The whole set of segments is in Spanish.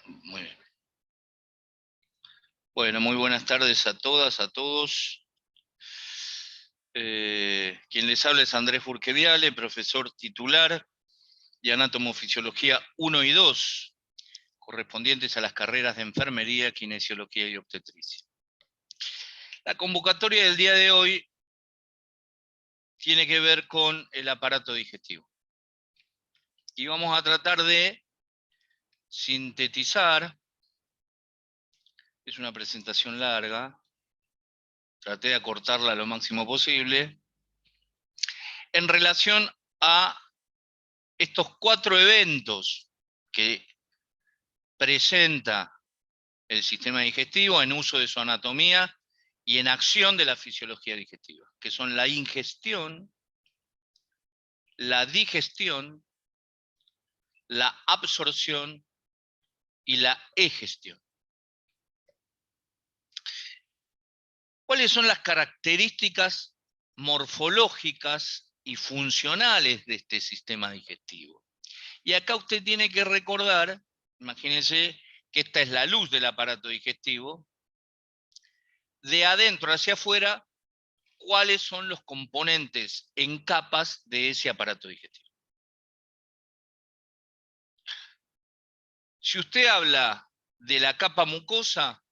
Muy bien. Bueno, muy buenas tardes a todas, a todos. Quien les habla es Andrés Furqueviale, profesor titular de Anatomofisiología 1 y 2, correspondientes a las carreras de Enfermería, Kinesiología y Obstetricia. La convocatoria del día de hoy tiene que ver con el aparato digestivo. Y vamos a tratar de sintetizar, es una presentación larga, traté de acortarla lo máximo posible, en relación a estos 4 eventos que presenta el sistema digestivo en uso de su anatomía y en acción de la fisiología digestiva, que son la ingestión, la digestión, la absorción y la egestión. ¿Cuáles son las características morfológicas y funcionales de este sistema digestivo? Y acá usted tiene que recordar, imagínense que esta es la luz del aparato digestivo, de adentro hacia afuera, cuáles son los componentes en capas de ese aparato digestivo. Si usted habla de la capa mucosa,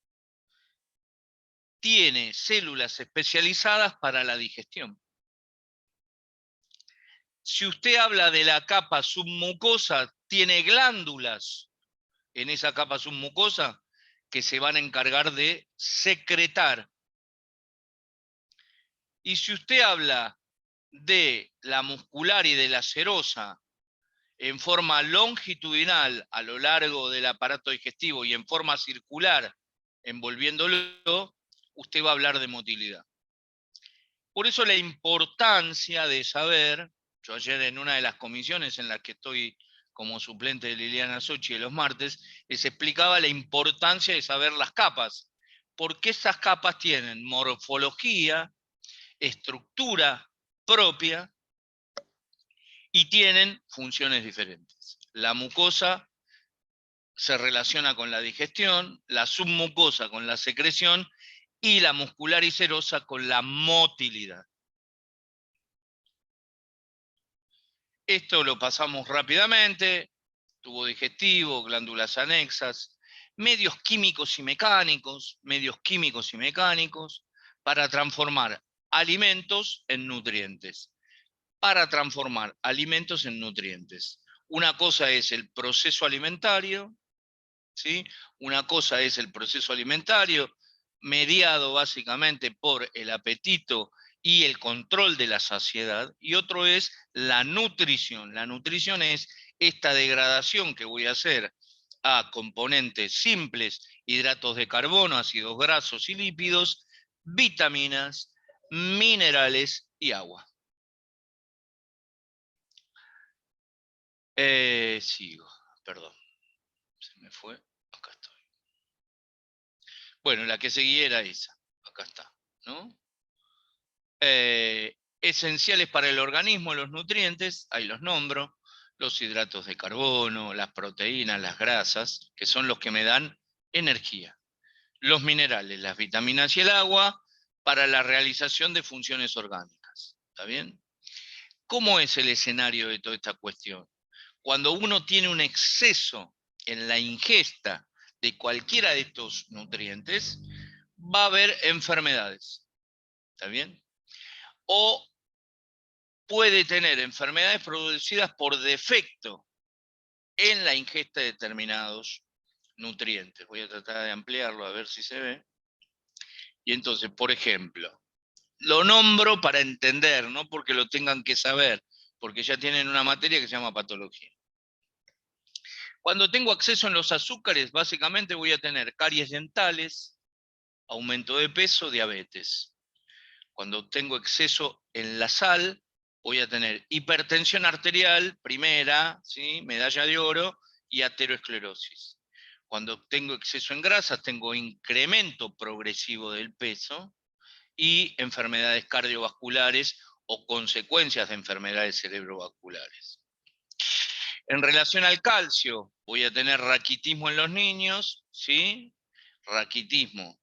tiene células especializadas para la digestión. Si usted habla de la capa submucosa, tiene glándulas en esa capa submucosa que se van a encargar de secretar. Y si usted habla de la muscular y de la serosa en forma longitudinal a lo largo del aparato digestivo y en forma circular envolviéndolo, usted va a hablar de motilidad. Por eso la importancia de saber, yo ayer en una de las comisiones en las que estoy como suplente de Liliana Sochi de los martes, les explicaba la importancia de saber las capas, porque esas capas tienen morfología, estructura propia y tienen funciones diferentes. La mucosa se relaciona con la digestión, la submucosa con la secreción y la muscular y serosa con la motilidad. Esto lo pasamos rápidamente: tubo digestivo, glándulas anexas, medios químicos y mecánicos, para transformar alimentos en nutrientes. Una cosa es el proceso alimentario, ¿sí? Una cosa es el proceso alimentario mediado básicamente por el apetito y el control de la saciedad, y otro es la nutrición. La nutrición es esta degradación que voy a hacer a componentes simples, hidratos de carbono, ácidos grasos y lípidos, vitaminas, minerales y agua. Sigo, perdón, se me fue, acá estoy. Bueno, la que seguía era esa, acá está, ¿no? Esenciales para el organismo, los nutrientes, ahí los nombro: los hidratos de carbono, las proteínas, las grasas, que son los que me dan energía. Los minerales, las vitaminas y el agua, para la realización de funciones orgánicas. ¿Está bien? ¿Cómo es el escenario de toda esta cuestión? Cuando uno tiene un exceso en la ingesta de cualquiera de estos nutrientes, va a haber enfermedades. ¿Está bien? O puede tener enfermedades producidas por defecto en la ingesta de determinados nutrientes. Voy a tratar de ampliarlo a ver si se ve. Y entonces, por ejemplo, lo nombro para entender, no porque lo tengan que saber, porque ya tienen una materia que se llama patología. Cuando tengo acceso en los azúcares, básicamente voy a tener caries dentales, aumento de peso, diabetes. Cuando tengo exceso en la sal, voy a tener hipertensión arterial, primera, ¿sí? Medalla de oro, y aterosclerosis. Cuando tengo exceso en grasas, tengo incremento progresivo del peso y enfermedades cardiovasculares o consecuencias de enfermedades cerebrovasculares. En relación al calcio, voy a tener raquitismo en los niños, ¿sí? Raquitismo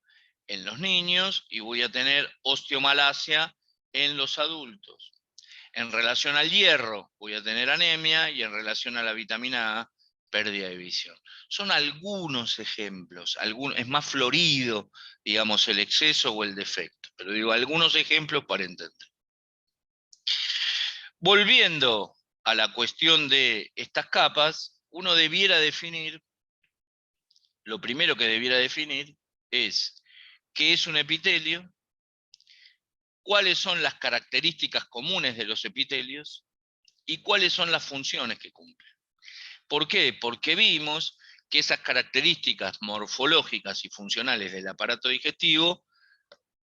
en los niños, y voy a tener osteomalacia en los adultos. En relación al hierro, voy a tener anemia, y en relación a la vitamina A, pérdida de visión. Son algunos ejemplos, es más florido, digamos, el exceso o el defecto, pero digo algunos ejemplos para entender. Volviendo a la cuestión de estas capas, uno debiera definir, lo primero que debiera definir es qué es un epitelio, cuáles son las características comunes de los epitelios y cuáles son las funciones que cumplen. ¿Por qué? Porque vimos que esas características morfológicas y funcionales del aparato digestivo,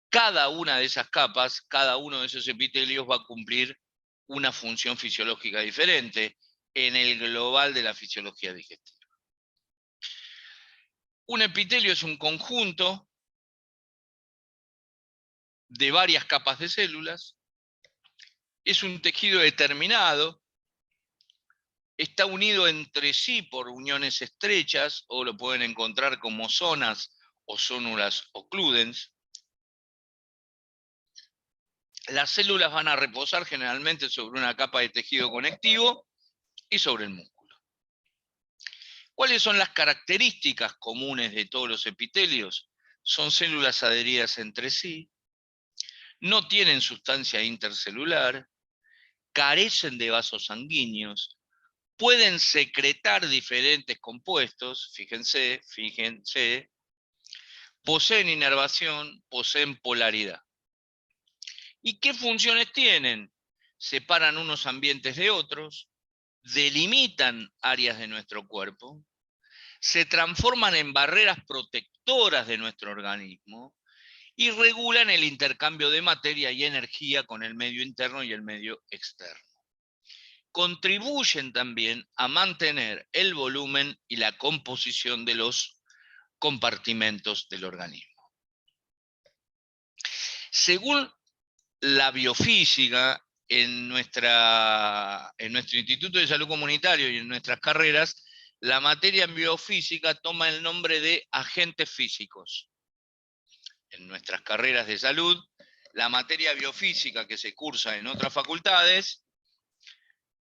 cada una de esas capas, cada uno de esos epitelios va a cumplir una función fisiológica diferente en el global de la fisiología digestiva. Un epitelio es un conjunto de varias capas de células, es un tejido determinado, está unido entre sí por uniones estrechas, o lo pueden encontrar como zonas o zónulas ocludens. Las células van a reposar generalmente sobre una capa de tejido conectivo y sobre el músculo. ¿Cuáles son las características comunes de todos los epitelios? Son células adheridas entre sí, no tienen sustancia intercelular, carecen de vasos sanguíneos, pueden secretar diferentes compuestos, fíjense, poseen inervación, poseen polaridad. ¿Y qué funciones tienen? Separan unos ambientes de otros, delimitan áreas de nuestro cuerpo, se transforman en barreras protectoras de nuestro organismo y regulan el intercambio de materia y energía con el medio interno y el medio externo. Contribuyen también a mantener el volumen y la composición de los compartimentos del organismo. Según la biofísica, en nuestro Instituto de Salud Comunitario y en nuestras carreras, la materia en biofísica toma el nombre de agentes físicos. En nuestras carreras de salud, la materia biofísica que se cursa en otras facultades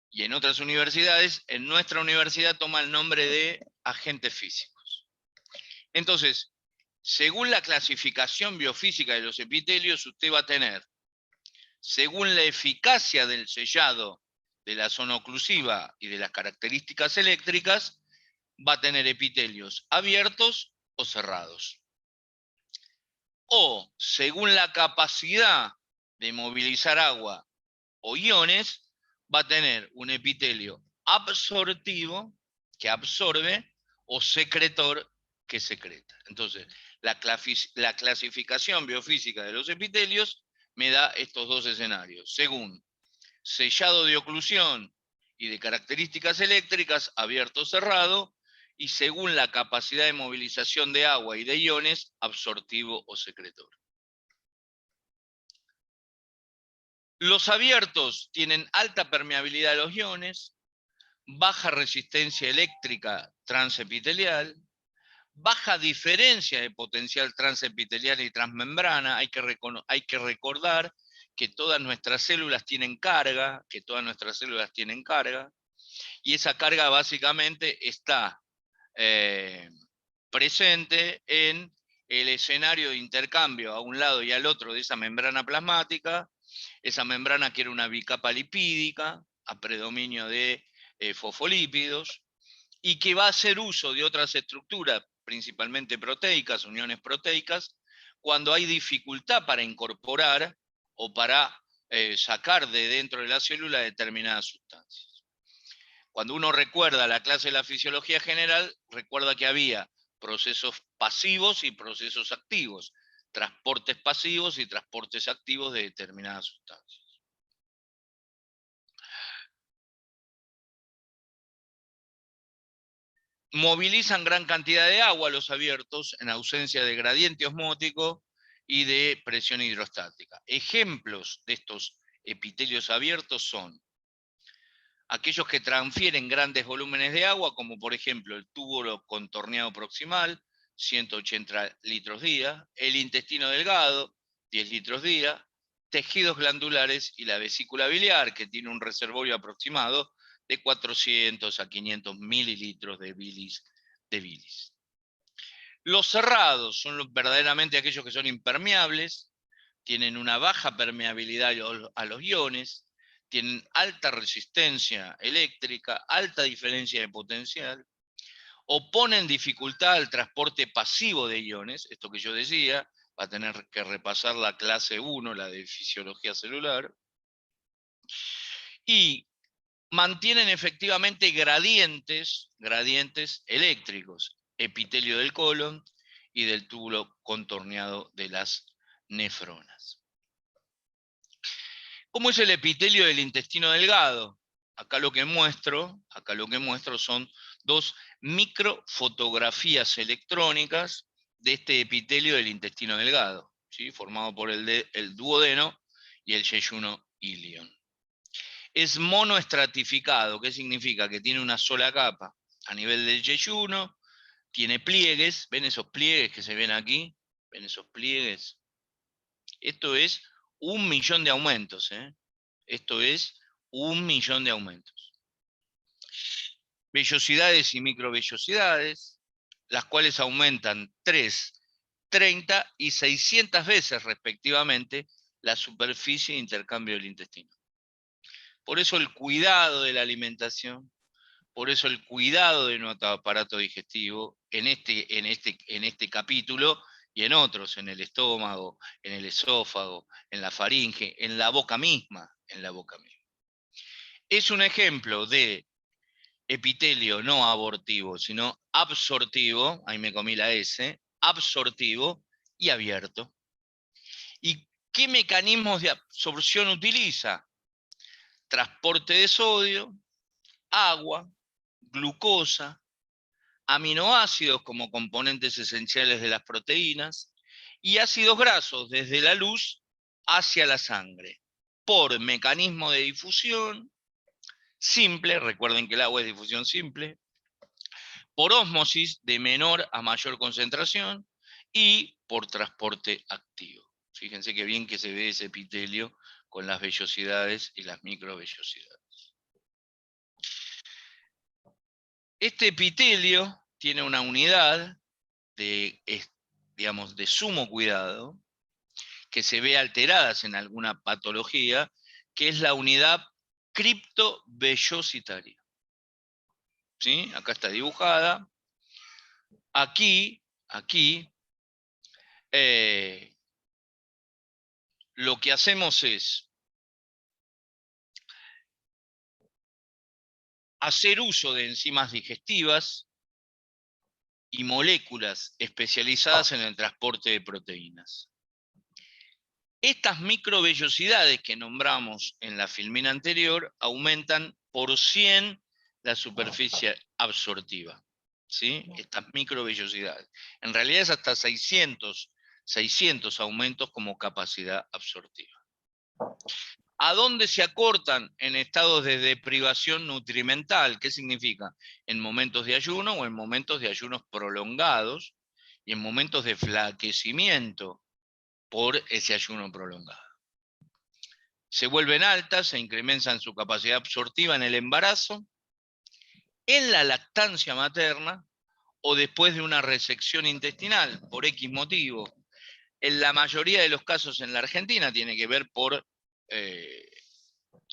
y en otras universidades, en nuestra universidad toma el nombre de agentes físicos. Entonces, según la clasificación biofísica de los epitelios, usted va a tener, según la eficacia del sellado de la zona oclusiva y de las características eléctricas, va a tener epitelios abiertos o cerrados. O, según la capacidad de movilizar agua o iones, va a tener un epitelio absortivo, que absorbe, o secretor, que secreta. Entonces, la clasificación biofísica de los epitelios me da estos dos escenarios, según sellado de oclusión y de características eléctricas, abierto o cerrado, y según la capacidad de movilización de agua y de iones, absortivo o secretor. Los abiertos tienen alta permeabilidad a los iones, baja resistencia eléctrica transepitelial, baja diferencia de potencial transepitelial y transmembrana. Hay que recordar que todas nuestras células tienen carga, y esa carga básicamente está presente en el escenario de intercambio a un lado y al otro de esa membrana plasmática. Esa membrana que era una bicapa lipídica a predominio de fosfolípidos, y que va a hacer uso de otras estructuras, principalmente proteicas, uniones proteicas, cuando hay dificultad para incorporar o para sacar de dentro de la célula determinadas sustancias. Cuando uno recuerda la clase de la fisiología general, recuerda que había procesos pasivos y procesos activos, transportes pasivos y transportes activos de determinadas sustancias. Movilizan gran cantidad de agua los abiertos en ausencia de gradiente osmótico y de presión hidrostática. Ejemplos de estos epitelios abiertos son aquellos que transfieren grandes volúmenes de agua, como por ejemplo el túbulo contorneado proximal, 180 litros día, el intestino delgado, 10 litros día, tejidos glandulares y la vesícula biliar, que tiene un reservorio aproximado de 400 a 500 mililitros de bilis. Los cerrados son verdaderamente aquellos que son impermeables, tienen una baja permeabilidad a los iones, tienen alta resistencia eléctrica, alta diferencia de potencial, oponen dificultad al transporte pasivo de iones, esto que yo decía, va a tener que repasar la clase 1, la de fisiología celular, y mantienen efectivamente gradientes eléctricos, epitelio del colon y del túbulo contorneado de las nefronas. ¿Cómo es el epitelio del intestino delgado? Acá lo que muestro son dos microfotografías electrónicas de este epitelio del intestino delgado, ¿sí? Formado por el duodeno y el yeyuno ilion. Es monoestratificado, ¿qué significa? Que tiene una sola capa. A nivel del yeyuno, tiene pliegues, ¿ven esos pliegues que se ven aquí? ¿Ven esos pliegues? Esto es 1.000.000 de aumentos, ¿eh? Esto es 1.000.000 de aumentos. Vellosidades y microvellosidades, las cuales aumentan 3, 30 y 600 veces respectivamente la superficie de intercambio del intestino. Por eso el cuidado de la alimentación, por eso el cuidado de nuestro aparato digestivo en este capítulo y en otros, en el estómago, en el esófago, en la faringe, en la boca misma, Es un ejemplo de epitelio no abortivo, sino absortivo, ahí me comí la S, absortivo y abierto. ¿Y qué mecanismos de absorción utiliza? Transporte de sodio, agua, glucosa, aminoácidos como componentes esenciales de las proteínas y ácidos grasos desde la luz hacia la sangre, por mecanismo de difusión simple, recuerden que el agua es difusión simple, por ósmosis de menor a mayor concentración y por transporte activo. Fíjense qué bien que se ve ese epitelio con las vellosidades y las microvellosidades. Este epitelio tiene una unidad de, digamos, de sumo cuidado que se ve alteradas en alguna patología, que es la unidad criptovellositaria. ¿Sí? Acá está dibujada. Aquí, lo que hacemos es hacer uso de enzimas digestivas y moléculas especializadas en el transporte de proteínas. Estas microvellosidades que nombramos en la filmina anterior aumentan por 100 la superficie absortiva. ¿Sí? Estas microvellosidades. En realidad es hasta 600 aumentos como capacidad absortiva. ¿A dónde se acortan en estados de deprivación nutrimental? ¿Qué significa? En momentos de ayuno o en momentos de ayunos prolongados y en momentos de flaquecimiento por ese ayuno prolongado. Se vuelven altas, se incrementan su capacidad absortiva en el embarazo, en la lactancia materna o después de una resección intestinal, por X motivo. En la mayoría de los casos en la Argentina tiene que ver por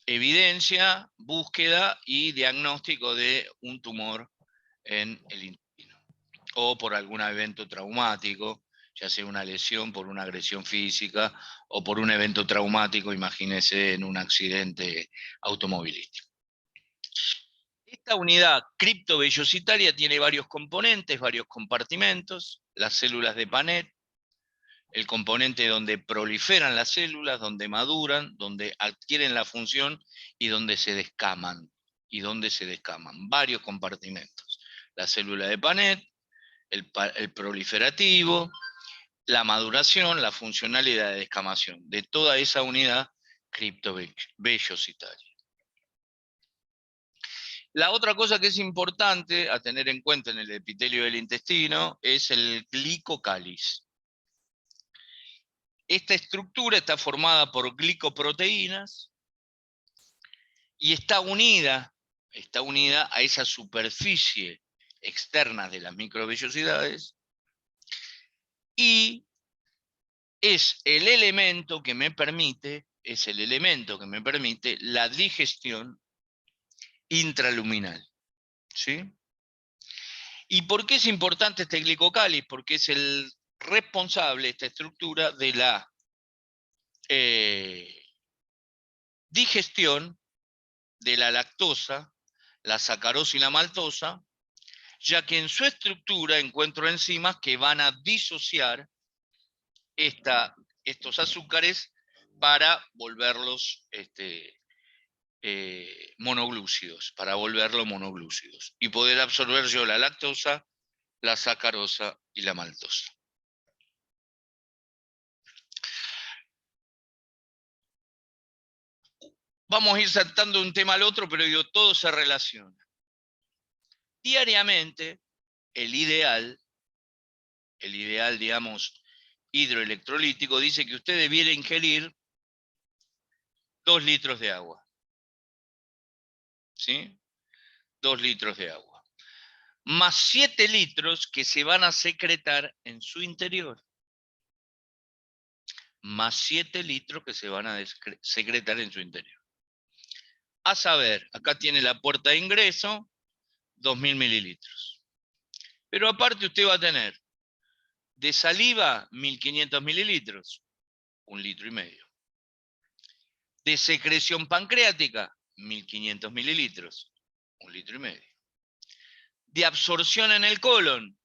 evidencia, búsqueda y diagnóstico de un tumor en el intestino. O por algún evento traumático, ya sea una lesión por una agresión física o por un evento traumático, imagínense en un accidente automovilístico. Esta unidad criptovellositaria tiene varios componentes, varios compartimentos, las células de Panet, el componente donde proliferan las células, donde maduran, donde adquieren la función y donde se descaman. Varios compartimentos. La célula de Panet, el proliferativo, la maduración, la funcional y la descamación de toda esa unidad criptovellositaria. La otra cosa que es importante a tener en cuenta en el epitelio del intestino es el glicocáliz. Esta estructura está formada por glicoproteínas y está unida a esa superficie externa de las microvellosidades y es el elemento que me permite la digestión intraluminal. ¿Sí? ¿Y por qué es importante este glicocáliz? Porque es el responsable, esta estructura, de la digestión de la lactosa, la sacarosa y la maltosa, ya que en su estructura encuentro enzimas que van a disociar estos azúcares para volverlos monoglúcidos, y poder absorber yo la lactosa, la sacarosa y la maltosa. Vamos a ir saltando de un tema al otro, pero digo, todo se relaciona. Diariamente, el ideal, digamos, hidroelectrolítico, dice que usted debiera ingerir 2 litros de agua. ¿Sí? 2 litros de agua. Más 7 litros que se van a secretar en su interior. Más 7 litros que se van a secretar en su interior. A saber, acá tiene la puerta de ingreso, 2000 mililitros. Pero aparte usted va a tener de saliva, 1500 mililitros, 1,5 litros. De secreción pancreática, 1500 mililitros, 1,5 litros. De absorción en el colon,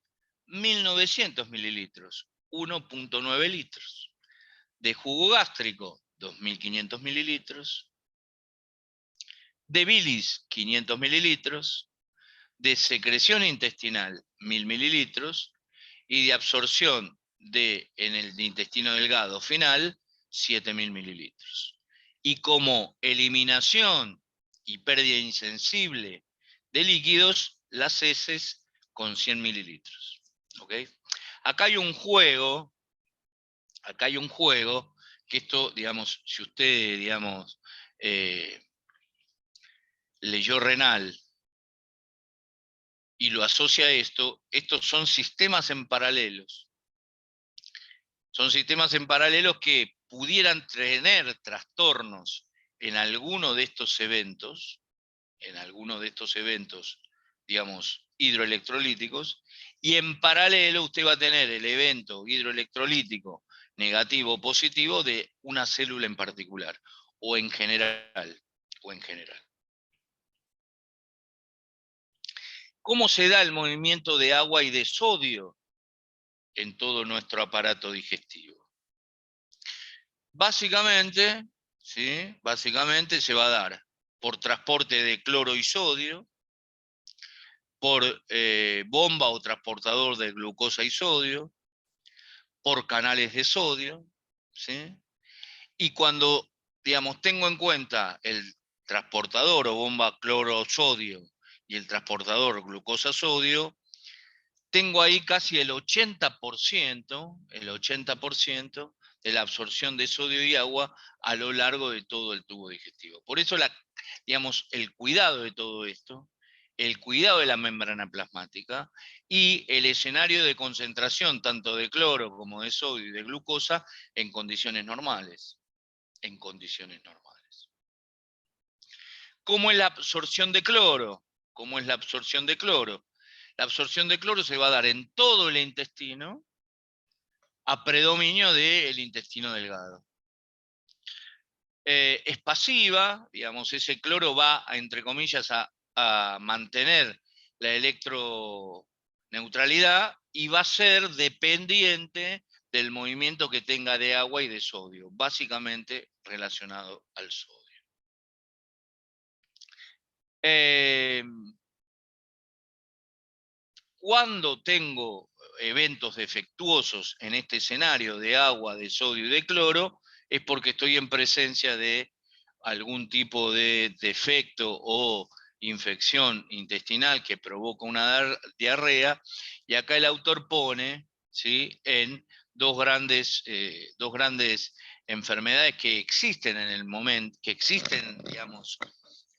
1900 mililitros, 1,9 litros. De jugo gástrico, 2500 mililitros. De bilis, 500 mililitros. De secreción intestinal, 1000 mililitros. Y de absorción en el intestino delgado final, 7000 mililitros. Y como eliminación y pérdida insensible de líquidos, las heces con 100 mililitros. ¿Okay? Acá hay un juego, que esto, digamos, si usted, digamos, leyó renal y lo asocia a esto, estos son sistemas en paralelos. Son sistemas en paralelos que pudieran tener trastornos en alguno de estos eventos, digamos, hidroelectrolíticos, y en paralelo usted va a tener el evento hidroelectrolítico negativo o positivo de una célula en particular, o en general. ¿Cómo se da el movimiento de agua y de sodio en todo nuestro aparato digestivo? Básicamente, ¿sí? Básicamente se va a dar por transporte de cloro y sodio, por bomba o transportador de glucosa y sodio, por canales de sodio, ¿sí? Y cuando, digamos, tengo en cuenta el transportador o bomba cloro-sodio y el transportador glucosa-sodio, tengo ahí casi el 80% de la absorción de sodio y agua a lo largo de todo el tubo digestivo. Por eso, digamos, el cuidado de todo esto, el cuidado de la membrana plasmática y el escenario de concentración tanto de cloro como de sodio y de glucosa en condiciones normales. ¿Cómo es la absorción de cloro? La absorción de cloro se va a dar en todo el intestino a predominio del intestino delgado. Es pasiva, digamos, ese cloro va, entre comillas, a mantener la electroneutralidad y va a ser dependiente del movimiento que tenga de agua y de sodio, básicamente relacionado al sodio. Cuando tengo eventos defectuosos en este escenario de agua, de sodio y de cloro, es porque estoy en presencia de algún tipo de defecto o infección intestinal que provoca una diarrea, y acá el autor pone, ¿sí?, en dos grandes enfermedades que existen en el momento, que existen, digamos,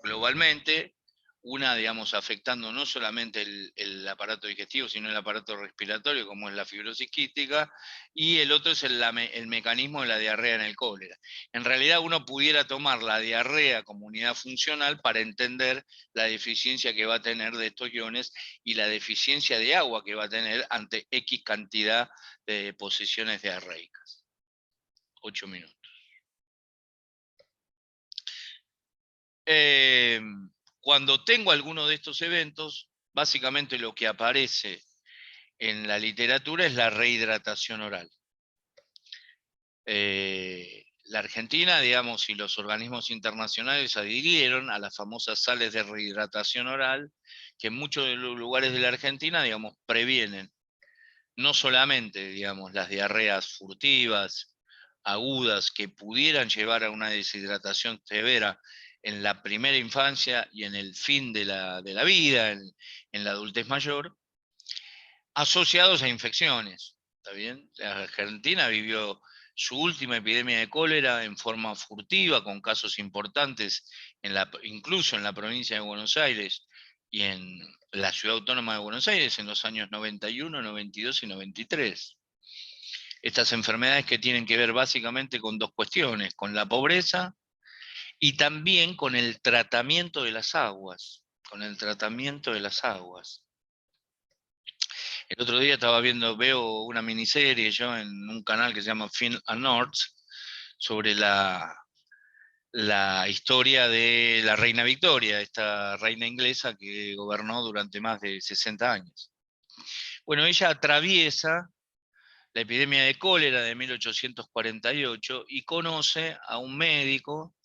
globalmente, una, digamos, afectando no solamente el aparato digestivo, sino el aparato respiratorio, como es la fibrosis quística, y el otro es el mecanismo de la diarrea en el cólera. En realidad uno pudiera tomar la diarrea como unidad funcional para entender la deficiencia que va a tener de estos iones y la deficiencia de agua que va a tener ante X cantidad de deposiciones diarreicas. 8 minutos. Cuando tengo alguno de estos eventos, básicamente lo que aparece en la literatura es la rehidratación oral. La Argentina, digamos, y los organismos internacionales adhirieron a las famosas sales de rehidratación oral, que en muchos de los lugares de la Argentina, digamos, previenen no solamente, digamos, las diarreas furtivas, agudas, que pudieran llevar a una deshidratación severa en la primera infancia y en el fin de la vida, en la adultez mayor, asociados a infecciones. ¿Está bien? La Argentina vivió su última epidemia de cólera en forma furtiva, con casos importantes, incluso en la provincia de Buenos Aires y en la ciudad autónoma de Buenos Aires en los años 91, 92 y 93. Estas enfermedades que tienen que ver básicamente con dos cuestiones, con la pobreza y también con el tratamiento de las aguas, con el tratamiento de las aguas. El otro día veo una miniserie yo en un canal que se llama Film and Arts sobre la historia de la reina Victoria, esta reina inglesa que gobernó durante más de 60 años. Bueno, ella atraviesa la epidemia de cólera de 1848 y conoce a un médico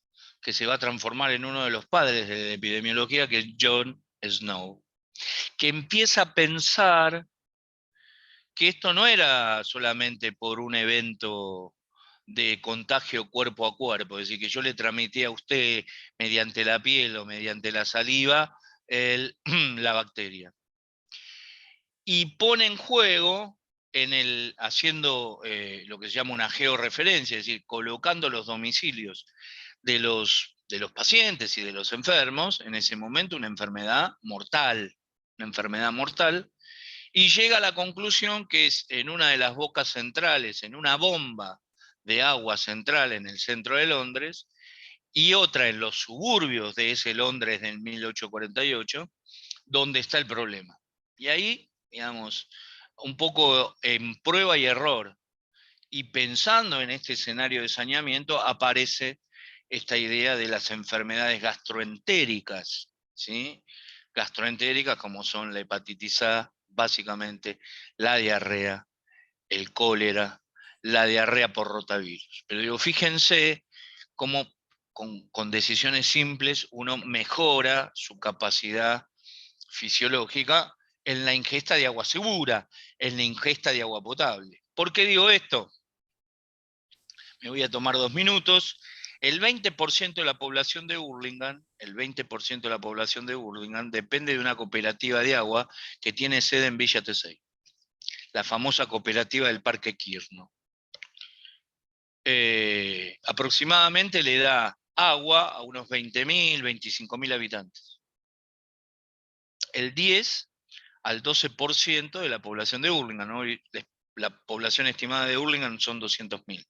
que se va a transformar en uno de los padres de la epidemiología, que es John Snow, que empieza a pensar que esto no era solamente por un evento de contagio cuerpo a cuerpo, es decir, que yo le transmití a usted mediante la piel o mediante la saliva la bacteria. Y pone en juego, haciendo lo que se llama una georreferencia, es decir, colocando los domicilios de los pacientes y de los enfermos, en ese momento una enfermedad mortal, y llega a la conclusión que es en una de las bocas centrales, en una bomba de agua central en el centro de Londres, y otra en los suburbios de ese Londres del 1848, donde está el problema. Y ahí, digamos, un poco en prueba y error, y pensando en este escenario de saneamiento, aparece esta idea de las enfermedades gastroentéricas, ¿sí? Gastroentéricas como son la hepatitis A, básicamente la diarrea, el cólera, la diarrea por rotavirus. Pero digo, fíjense cómo con decisiones simples uno mejora su capacidad fisiológica en la ingesta de agua segura, en la ingesta de agua potable. ¿Por qué digo esto? Me voy a tomar 2 minutos. El 20% de la población de Burlingame, depende de una cooperativa de agua que tiene sede en Villa Tesey, la famosa cooperativa del Parque Quirno. Aproximadamente le da agua a unos 20.000, 25.000 habitantes. El 10 al 12% de la población de Burlingame, ¿no? La población estimada de Burlingame son 200.000.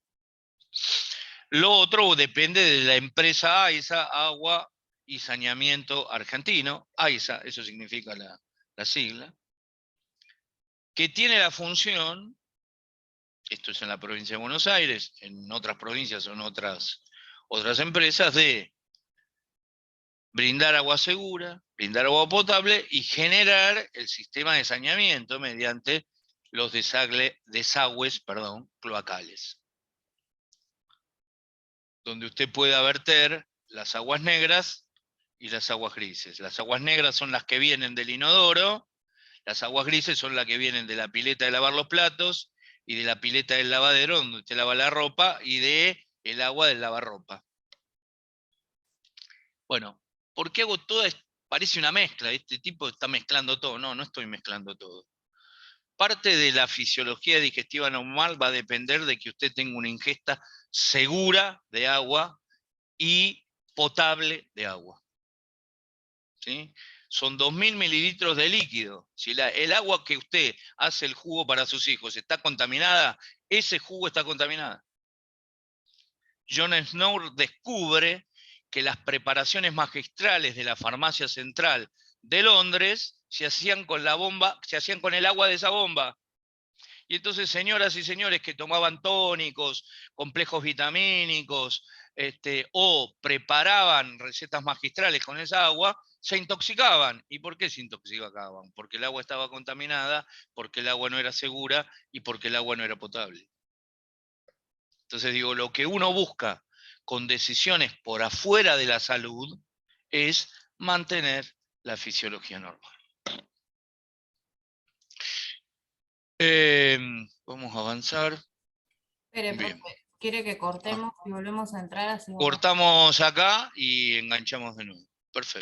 Lo otro depende de la empresa AISA, Agua y Saneamiento Argentino, AISA, eso significa la sigla, que tiene la función, esto es en la provincia de Buenos Aires, en otras provincias son otras empresas, de brindar agua segura, brindar agua potable y generar el sistema de saneamiento mediante los desagües cloacales, donde usted pueda verter las aguas negras y las aguas grises. Las aguas negras son las que vienen del inodoro, las aguas grises son las que vienen de la pileta de lavar los platos y de la pileta del lavadero donde usted lava la ropa y de el agua del lavarropa. Bueno, ¿por qué hago parece una mezcla, este tipo está mezclando todo. No, no estoy mezclando todo. Parte de la fisiología digestiva normal va a depender de que usted tenga una ingesta segura de agua y potable de agua. ¿Sí? Son 2000 mililitros de líquido. Si el agua que usted hace el jugo para sus hijos está contaminada, ese jugo está contaminado. John Snow descubre que las preparaciones magistrales de la farmacia central de Londres se hacían con la bomba, se hacían con el agua de esa bomba. Y entonces, señoras y señores que tomaban tónicos, complejos vitamínicos, o preparaban recetas magistrales con esa agua, se intoxicaban. ¿Y por qué se intoxicaban? Porque el agua estaba contaminada, porque el agua no era segura y porque el agua no era potable. Entonces digo, lo que uno busca con decisiones por afuera de la salud es mantener la fisiología normal. Vamos a avanzar. Espere, Bien. profe, ¿quiere que cortemos y volvemos a entrar así? Cortamos acá y enganchamos de nuevo. Perfecto.